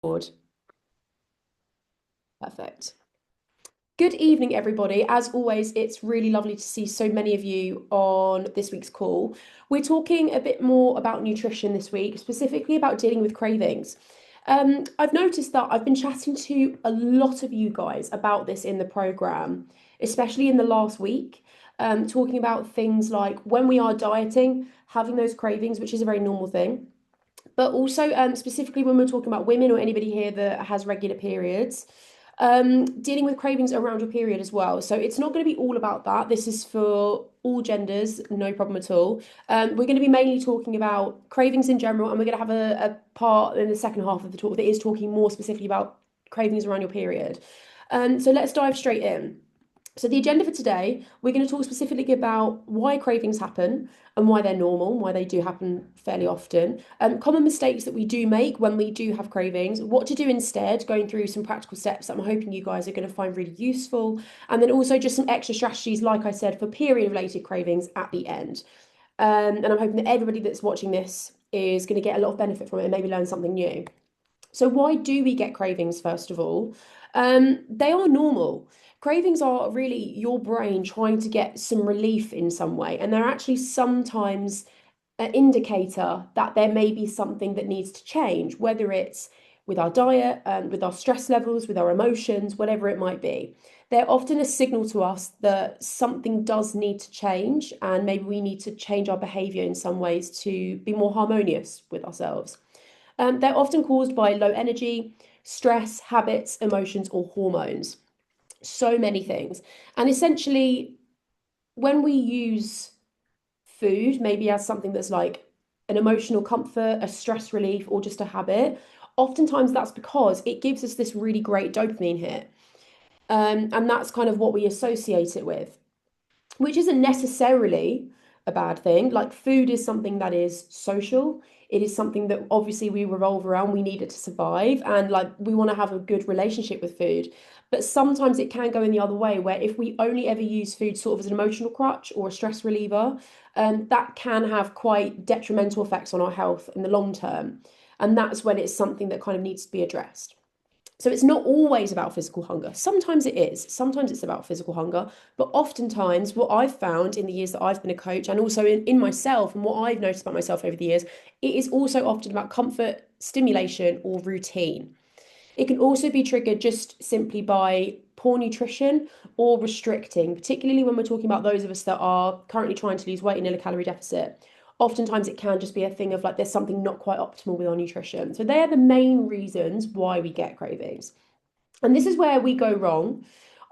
Board. Perfect. Good evening, everybody. As always, it's really lovely to see so many of you on this week's call. We're talking a bit more about nutrition this week, specifically about dealing with cravings. I've noticed that I've been chatting to a lot of you guys about this in the program, especially in the last week, talking about things like when we are dieting, having those cravings, which is a very normal thing. But also, specifically when we're talking about women or anybody here that has regular periods, dealing with cravings around your period as well. So it's not going to be all about that. This is for all genders, no problem at all. We're going to be mainly talking about cravings in general, and we're going to have a part in the second half of the talk that is talking more specifically about cravings around your period. So let's dive straight in. So the agenda for today, we're going to talk specifically about why cravings happen and why they're normal, why they do happen fairly often, common mistakes that we do make when we do have cravings, what to do instead, going through some practical steps that I'm hoping you guys are going to find really useful, and then also just some extra strategies, like I said, for period-related cravings at the end. And I'm hoping that everybody that's watching this is going to get a lot of benefit from it and maybe learn something new. So why do we get cravings, first of all? They are normal. Cravings are really your brain trying to get some relief in some way, and they're actually sometimes an indicator that there may be something that needs to change, whether it's with our diet, with our stress levels, with our emotions, whatever it might be. They're often a signal to us that something does need to change, and maybe we need to change our behavior in some ways to be more harmonious with ourselves. They're often caused by low energy, stress, habits, emotions, or hormones. So many things. And essentially, when we use food, maybe as something that's like an emotional comfort, a stress relief, or just a habit, oftentimes that's because it gives us this really great dopamine hit. And that's kind of what we associate it with, which isn't necessarily a bad thing. Like food is something that is social. It is something that obviously we revolve around. We need it to survive, and like we want to have a good relationship with food. But sometimes it can go in the other way, where if we only ever use food sort of as an emotional crutch or a stress reliever, that can have quite detrimental effects on our health in the long term. And that's when it's something that kind of needs to be addressed. So it's not always about physical hunger. Sometimes it is. Sometimes it's about physical hunger. But oftentimes, what I've found in the years that I've been a coach and also in myself and what I've noticed about myself over the years, it is also often about comfort, stimulation, or routine. It can also be triggered just simply by poor nutrition or restricting, particularly when we're talking about those of us that are currently trying to lose weight in a calorie deficit. Oftentimes, it can just be a thing of like there's something not quite optimal with our nutrition. So, they are the main reasons why we get cravings. And this is where we go wrong.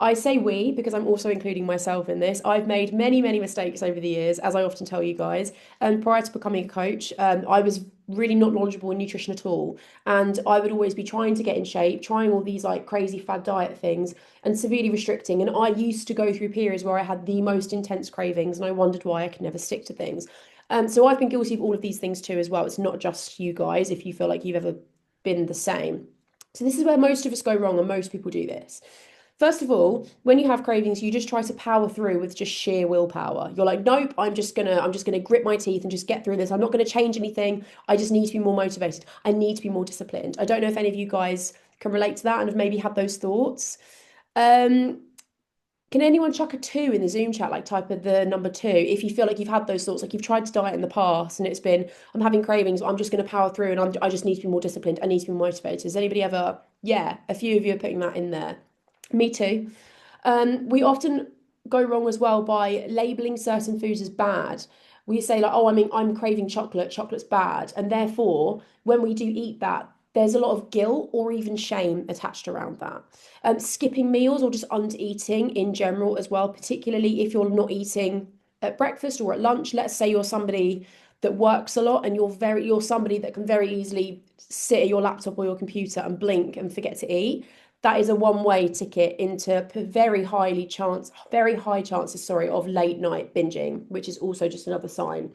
I say we because I'm also including myself in this. I've made many, many mistakes over the years, as I often tell you guys. And prior to becoming a coach, I was really not knowledgeable in nutrition at all. And I would always be trying to get in shape, trying all these like crazy fad diet things and severely restricting. And I used to go through periods where I had the most intense cravings and I wondered why I could never stick to things. So I've been guilty of all of these things too, as well. It's not just you guys if you feel like you've ever been the same. So this is where most of us go wrong, and most people do this. First of all, when you have cravings, you just try to power through with just sheer willpower. You're like, nope, I'm just gonna grit my teeth and just get through this. I'm not gonna change anything. I just need to be more motivated. I need to be more disciplined. I don't know if any of you guys can relate to that and have maybe had those thoughts. Um, can anyone chuck a two in the Zoom chat, like type of the number two, if you feel like you've had those thoughts, like you've tried to diet in the past and it's been, I'm having cravings, I'm just going to power through and I just need to be more disciplined. I need to be more motivated. Has anybody ever, yeah, a few of you are putting that in there. Me too. We often go wrong as well by labeling certain foods as bad. We say like, oh, I mean, I'm craving chocolate, chocolate's bad. And therefore, when we do eat that, there's a lot of guilt or even shame attached around that. Skipping meals or just under-eating in general as well, particularly if you're not eating at breakfast or at lunch. Let's say you're somebody that works a lot and you're somebody that can very easily sit at your laptop or your computer and blink and forget to eat. That is a one-way ticket into very high chances, sorry, of late night binging, which is also just another sign.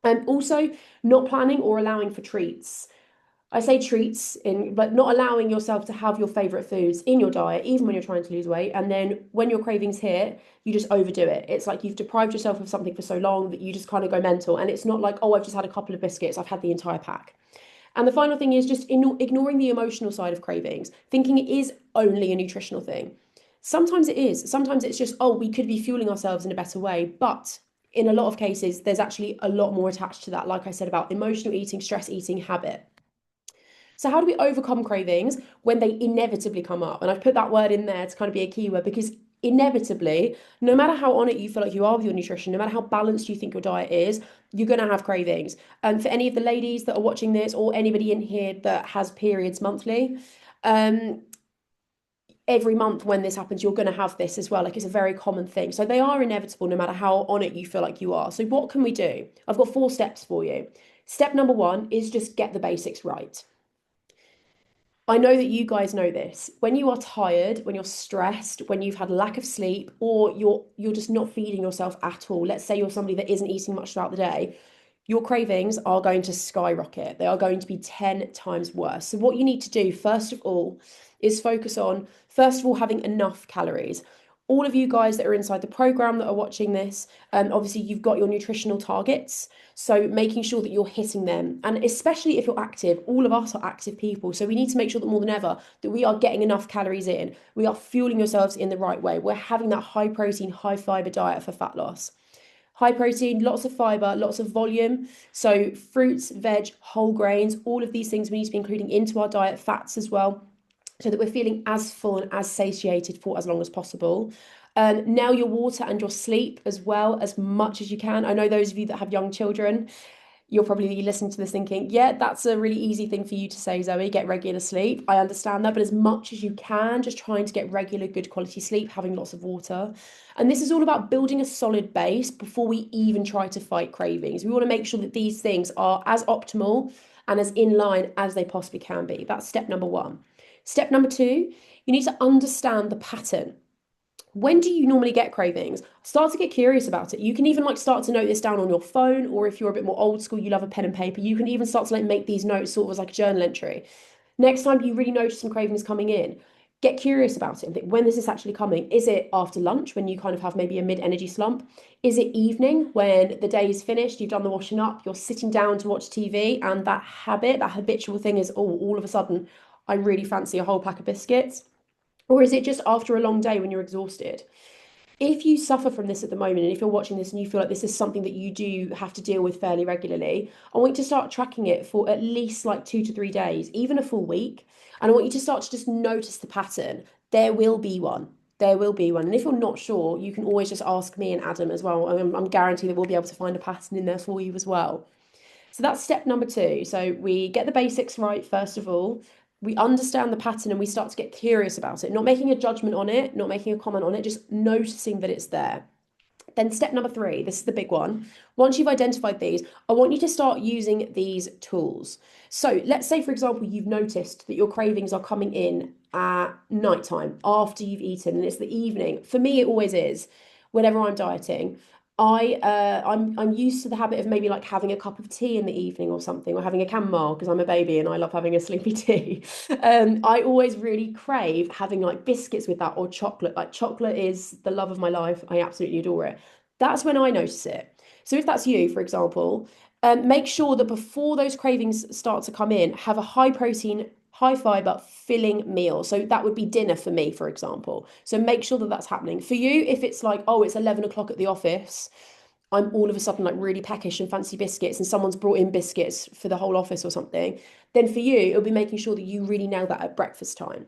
And also not planning or allowing for treats. I say treats but not allowing yourself to have your favorite foods in your diet, even when you're trying to lose weight. And then when your cravings hit, you just overdo it. It's like you've deprived yourself of something for so long that you just kind of go mental. And it's not like, oh, I've just had a couple of biscuits, I've had the entire pack. And the final thing is just ignoring the emotional side of cravings, thinking it is only a nutritional thing. Sometimes it is. Sometimes it's just, oh, we could be fueling ourselves in a better way. But in a lot of cases, there's actually a lot more attached to that, like I said, about emotional eating, stress eating, habit. So, how do we overcome cravings when they inevitably come up? And I've put that word in there to kind of be a keyword because inevitably, no matter how on it you feel like you are with your nutrition, no matter how balanced you think your diet is, you're going to have cravings. And for any of the ladies that are watching this or anybody in here that has periods monthly, um, every month when this happens, you're going to have this as well. Like it's a very common thing. So they are inevitable no matter how on it you feel like you are. So what can we do? I've got 4 steps for you. Step number one is just get the basics right. I know that you guys know this. When you are tired, when you're stressed, when you've had lack of sleep, or you're just not feeding yourself at all. Let's say you're somebody that isn't eating much throughout the day, your cravings are going to skyrocket. They are going to be 10 times worse. So what you need to do, first of all, is focus on, first of all, having enough calories. All of you guys that are inside the program that are watching this, obviously you've got your nutritional targets. So making sure that you're hitting them. And especially if you're active, all of us are active people. So we need to make sure that more than ever that we are getting enough calories in. We are fueling yourselves in the right way. We're having that high protein, high fiber diet for fat loss. High protein, lots of fiber, lots of volume. So fruits, veg, whole grains, all of these things we need to be including into our diet, fats as well, so that we're feeling as full and as satiated for as long as possible. Now your water and your sleep as well, as much as you can. I know those of you that have young children, you're probably listening to this thinking, yeah, that's a really easy thing for you to say, Zoe, get regular sleep. I understand that, but as much as you can, just trying to get regular, good quality sleep, having lots of water. And this is all about building a solid base before we even try to fight cravings. We want to make sure that these things are as optimal and as in line as they possibly can be. That's step number one. Step number two, you need to understand the pattern. When do you normally get cravings? Start to get curious about it. You can even like start to note this down on your phone, or if you're a bit more old school, you love a pen and paper, you can even start to like make these notes sort of as like a journal entry. Next time you really notice some cravings coming in, get curious about it and think, when is this actually coming? Is it after lunch when you kind of have maybe a mid-energy slump? Is it evening when the day is finished, you've done the washing up, you're sitting down to watch TV, and that habit, that habitual thing is, oh, all of a sudden, I really fancy a whole pack of biscuits? Or is it just after a long day when you're exhausted? If you suffer from this at the moment, and if you're watching this and you feel like this is something that you do have to deal with fairly regularly, I want you to start tracking it for at least like 2 to 3 days, even a full week. And I want you to start to just notice the pattern. There will be one. There will be one. And if you're not sure, you can always just ask me and Adam as well. I'm guaranteeing that we'll be able to find a pattern in there for you as well. So that's step number two. So we get the basics right, first of all. We understand the pattern and we start to get curious about it, not making a judgment on it, not making a comment on it, just noticing that it's there. Then step number three, this is the big one. Once you've identified these, I want you to start using these tools. So let's say, for example, you've noticed that your cravings are coming in at nighttime after you've eaten, and it's the evening. For me, it always is. Whenever I'm dieting, I'm used to the habit of maybe like having a cup of tea in the evening or something, or having a chamomile because I'm a baby and I love having a sleepy tea. I always really crave having like biscuits with that or chocolate. Like chocolate is the love of my life. I absolutely adore it. That's when I notice it. So if that's you, for example, make sure that before those cravings start to come in, have a high protein, high fiber, filling meal. So that would be dinner for me, for example. So make sure that that's happening. For you, if it's like, oh, it's 11 o'clock at the office, I'm all of a sudden like really peckish and fancy biscuits, and someone's brought in biscuits for the whole office or something, then for you, it'll be making sure that you really nail that at breakfast time.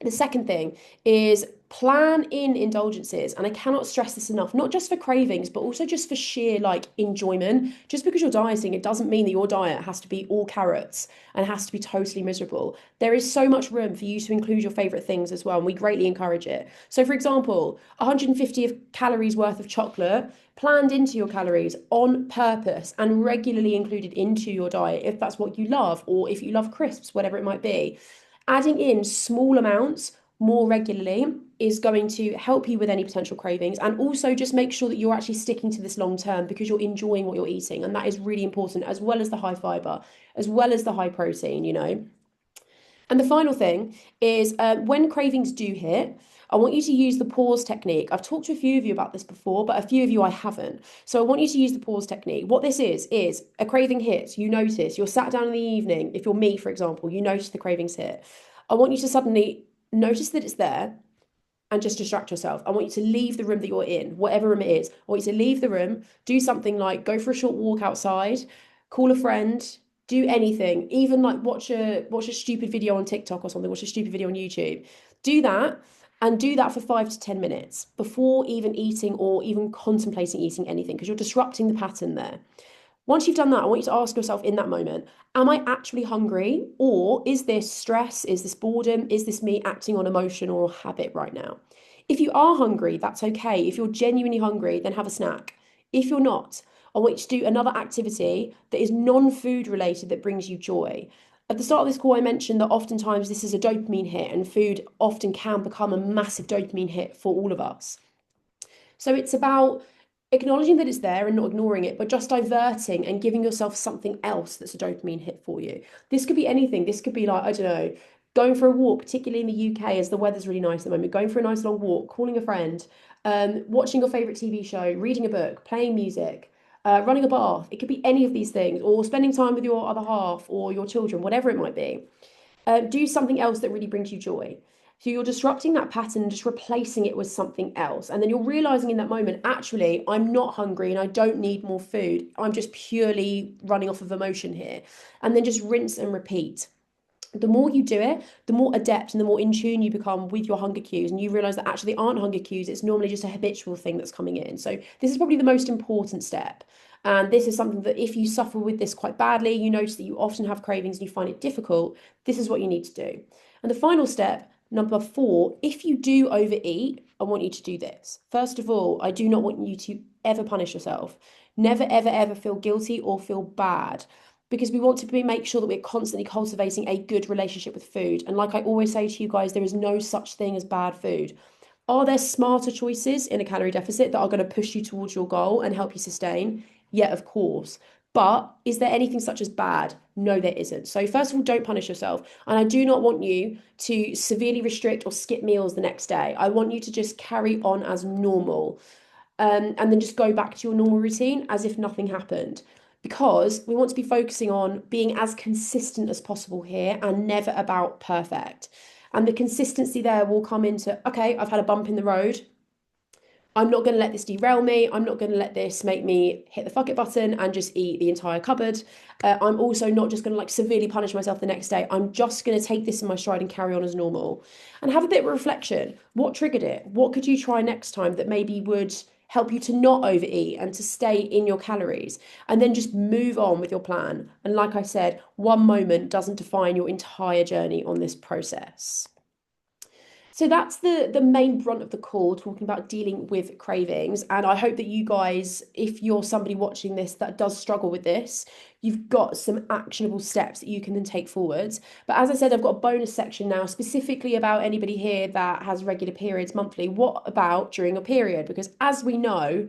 The second thing is plan in indulgences. And I cannot stress this enough, not just for cravings, but also just for sheer like enjoyment. Just because you're dieting, it doesn't mean that your diet has to be all carrots and has to be totally miserable. There is so much room for you to include your favorite things as well. And we greatly encourage it. So, for example, 150 of calories worth of chocolate planned into your calories on purpose and regularly included into your diet if that's what you love, or if you love crisps, whatever it might be. Adding in small amounts more regularly is going to help you with any potential cravings, and also just make sure that you're actually sticking to this long term because you're enjoying what you're eating, and that is really important, as well as the high fiber, as well as the high protein. And the final thing is when cravings do hit, I want you to use the pause technique. I've talked to a few of you about this before, but a few of you I haven't. So I want you to use the pause technique. What this is a craving hits, you notice, you're sat down in the evening. If you're me, for example, you notice the cravings hit. I want you to suddenly notice that it's there and just distract yourself. I want you to leave the room that you're in, whatever room it is. I want you to leave the room, do something like go for a short walk outside, call a friend, do anything, even like watch a stupid video on TikTok or something, watch a stupid video on YouTube. Do that and do that for 5 to 10 minutes before even eating or even contemplating eating anything because you're disrupting the pattern there. Once you've done that, I want you to ask yourself in that moment, am I actually hungry? Or is this stress? Is this boredom? Is this me acting on emotion or habit right now? If you are hungry, that's okay. If you're genuinely hungry, then have a snack. If you're not, I want you to do another activity that is non-food related that brings you joy. At the start of this call, I mentioned that oftentimes this is a dopamine hit, and food often can become a massive dopamine hit for all of us. So it's about acknowledging that it's there and not ignoring it, but just diverting and giving yourself something else that's a dopamine hit for you. This could be anything. This could be like, I don't know, going for a walk, particularly in the UK as the weather's really nice at the moment, going for a nice long walk, calling a friend, watching your favorite TV show, reading a book, playing music. Running a bath, it could be any of these things, or spending time with your other half or your children, whatever it might be. Do something else that really brings you joy. So you're disrupting that pattern and just replacing it with something else. And then you're realizing in that moment, actually, I'm not hungry and I don't need more food. I'm just purely running off of emotion here. And then just rinse and repeat. The more you do it, the more adept and the more in tune you become with your hunger cues. And you realize that actually aren't hunger cues, it's normally just a habitual thing that's coming in. So this is probably the most important step. And this is something that if you suffer with this quite badly, you notice that you often have cravings and you find it difficult, this is what you need to do. And the final step, number 4, if you do overeat, I want you to do this. First of all, I do not want you to ever punish yourself. Never, ever, ever feel guilty or feel bad because we want to make sure that we're constantly cultivating a good relationship with food. And like I always say to you guys, there is no such thing as bad food. Are there smarter choices in a calorie deficit that are going to push you towards your goal and help you sustain? Yeah, of course. But is there anything such as bad? No, there isn't. So, first of all, don't punish yourself. And I do not want you to severely restrict or skip meals the next day. I want you to just carry on as normal and then just go back to your normal routine as if nothing happened. Because we want to be focusing on being as consistent as possible here and never about perfect. And the consistency there will come into, okay, I've had a bump in the road. I'm not going to let this derail me. I'm not going to let this make me hit the fuck it button and just eat the entire cupboard. I'm also not just going to like severely punish myself the next day. I'm just going to take this in my stride and carry on as normal and have a bit of a reflection. What triggered it? What could you try next time that maybe would help you to not overeat and to stay in your calories? And then just move on with your plan. And like I said, one moment doesn't define your entire journey on this process. So that's the main brunt of the call, talking about dealing with cravings. And I hope that you guys, if you're somebody watching this that does struggle with this, you've got some actionable steps that you can then take forwards. But as I said, I've got a bonus section now specifically about anybody here that has regular periods monthly. What about during a period? Because as we know,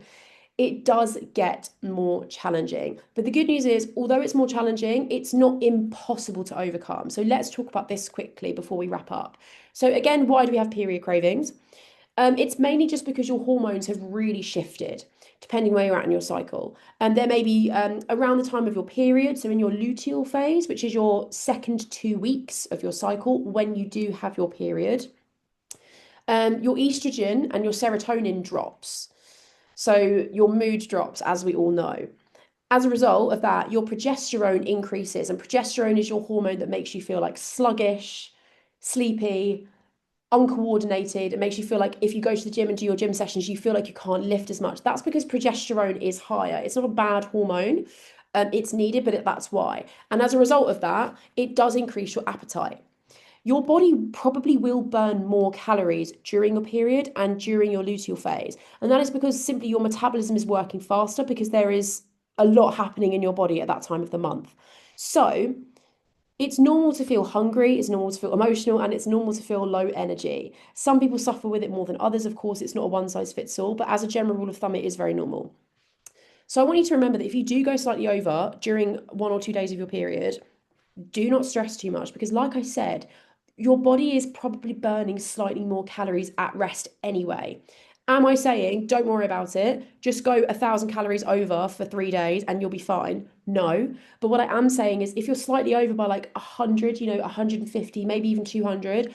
it does get more challenging. But the good news is, although it's more challenging, it's not impossible to overcome. So let's talk about this quickly before we wrap up. So again, why do we have period cravings? It's mainly just because your hormones have really shifted, depending where you're at in your cycle. And there may be around the time of your period, so in your luteal phase, which is your second 2 weeks of your cycle, when you do have your period, your estrogen and your serotonin drops. So your mood drops, as we all know. As a result of that, your progesterone increases, and progesterone is your hormone that makes you feel like sluggish, sleepy, uncoordinated. It makes you feel like if you go to the gym and do your gym sessions, you feel like you can't lift as much. That's because progesterone is higher. It's not a bad hormone. It's needed, but that's why. And as a result of that, it does increase your appetite. Your body probably will burn more calories during your period and during your luteal phase. And that is because simply your metabolism is working faster because there is a lot happening in your body at that time of the month. So it's normal to feel hungry, it's normal to feel emotional, and it's normal to feel low energy. Some people suffer with it more than others. Of course, it's not a one size fits all, but as a general rule of thumb, it is very normal. So I want you to remember that if you do go slightly over during 1 or 2 days of your period, do not stress too much because, like I said, your body is probably burning slightly more calories at rest anyway. Am I saying don't worry about it? Just go 1,000 calories over for 3 days and you'll be fine? No. But what I am saying is if you're slightly over by like 100, 150, maybe even 200,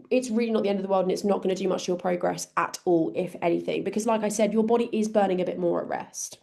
it's really not the end of the world and it's not going to do much to your progress at all, if anything. Because, like I said, your body is burning a bit more at rest.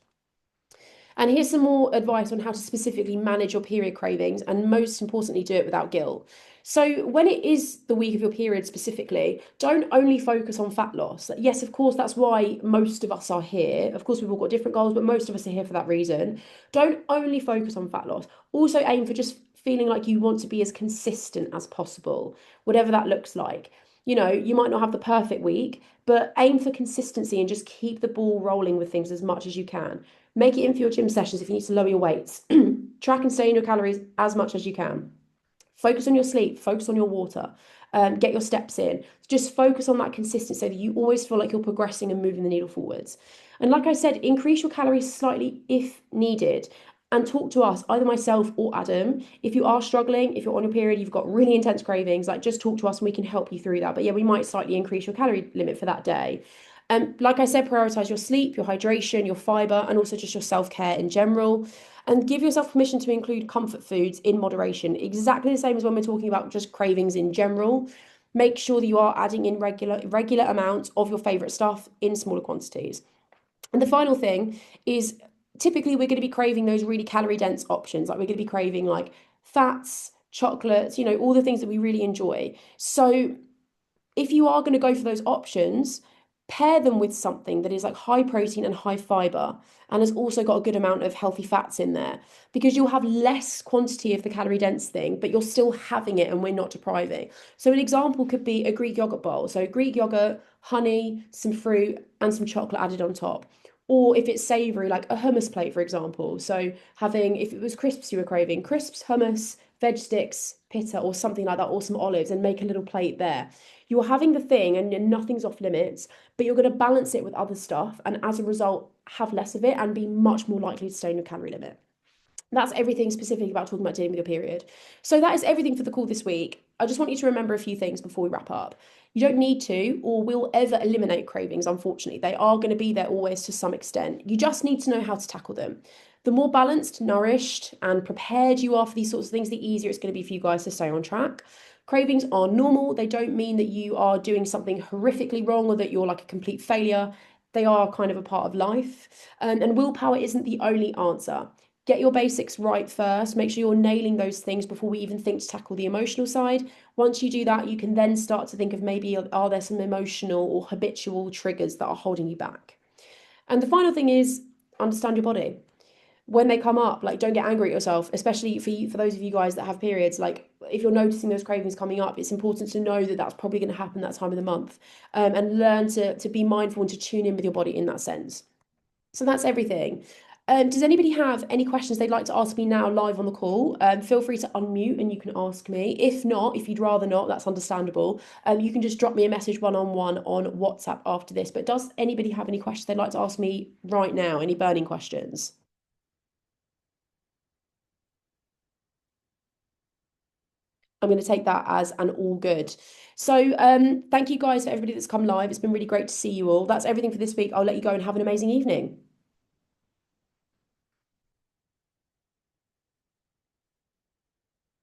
And here's some more advice on how to specifically manage your period cravings and most importantly, do it without guilt. So, when it is the week of your period specifically, don't only focus on fat loss. Yes, of course, that's why most of us are here. Of course, we've all got different goals, but most of us are here for that reason. Don't only focus on fat loss. Also, aim for just feeling like you want to be as consistent as possible, whatever that looks like. You might not have the perfect week, but aim for consistency and just keep the ball rolling with things as much as you can. Make it in for your gym sessions if you need to lower your weights. Track and stay in your calories as much as you can. Focus on your sleep, focus on your water, get your steps in. Just focus on that consistency so that you always feel like you're progressing and moving the needle forwards. And like I said, increase your calories slightly if needed. And talk to us, either myself or Adam. If you are struggling, if you're on your period, you've got really intense cravings, like just talk to us and we can help you through that. But yeah, we might slightly increase your calorie limit for that day. Like I said, prioritize your sleep, your hydration, your fiber, and also just your self-care in general. And give yourself permission to include comfort foods in moderation, exactly the same as when we're talking about just cravings in general. Make sure that you are adding in regular amounts of your favorite stuff in smaller quantities. And the final thing is typically we're going to be craving those really calorie dense options. Like we're going to be craving like fats, chocolates, all the things that we really enjoy. So if you are going to go for those options, pair them with something that is like high protein and high fiber and has also got a good amount of healthy fats in there because you'll have less quantity of the calorie dense thing, but you're still having it and we're not depriving. So an example could be a Greek yogurt bowl. So Greek yogurt, honey, some fruit, and some chocolate added on top. Or if it's savory, like a hummus plate, for example. So having, if it was crisps you were craving, crisps, hummus, veg sticks, pita, or something like that, or some olives, and make a little plate there. You're having the thing and nothing's off limits, but you're going to balance it with other stuff. And as a result, have less of it and be much more likely to stay in your calorie limit. That's everything specific about talking about dealing with your period. So that is everything for the call this week. I just want you to remember a few things before we wrap up. You don't need to or will ever eliminate cravings, unfortunately. They are going to be there always to some extent. You just need to know how to tackle them. The more balanced, nourished, and prepared you are for these sorts of things, the easier it's going to be for you guys to stay on track. Cravings are normal. They don't mean that you are doing something horrifically wrong or that you're like a complete failure. They are kind of a part of life. And willpower isn't the only answer. Get your basics right first. Make sure you're nailing those things before we even think to tackle the emotional side. Once you do that, you can then start to think of maybe are there some emotional or habitual triggers that are holding you back. And the final thing is understand your body. When they come up, like don't get angry at yourself, especially for you, for those of you guys that have periods. Like if you're noticing those cravings coming up, it's important to know that that's probably going to happen that time of the month, and learn to be mindful and to tune in with your body in that sense. So that's everything. Does anybody have any questions they'd like to ask me now live on the call? Feel free to unmute and you can ask me. If not, if you'd rather not, that's understandable. You can just drop me a message one-on-one on WhatsApp after this. But does anybody have any questions they'd like to ask me right now? Any burning questions? I'm going to take that as an all good. So thank you guys for everybody that's come live. It's been really great to see you all. That's everything for this week. I'll let you go and have an amazing evening.